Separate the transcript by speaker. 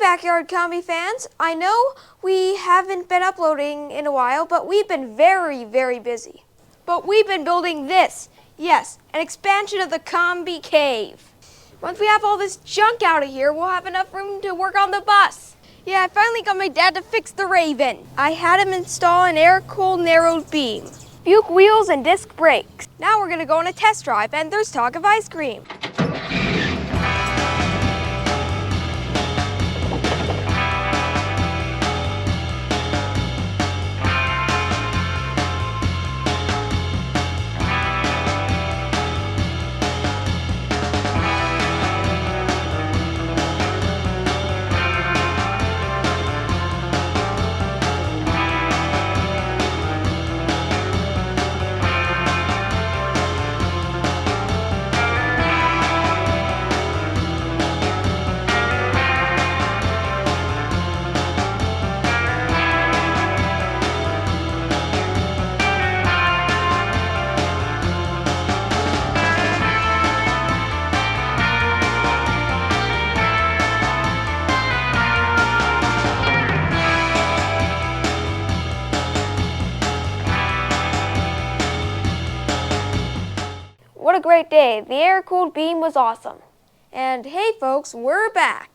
Speaker 1: Backyard Kombi fans. I know we haven't been uploading in a while, but we've been very, very busy. But we've been building this. Yes, an expansion of the Kombi cave. Once we have all this junk out of here, we'll have enough room to work on the bus. Yeah, I finally got my dad to fix the Raven. I had him install an air-cooled narrowed beam, Buick wheels, and disc brakes. Now we're gonna go on a test drive, and there's talk of ice cream. What a great day. The air-cooled beam was awesome. And hey folks, we're back.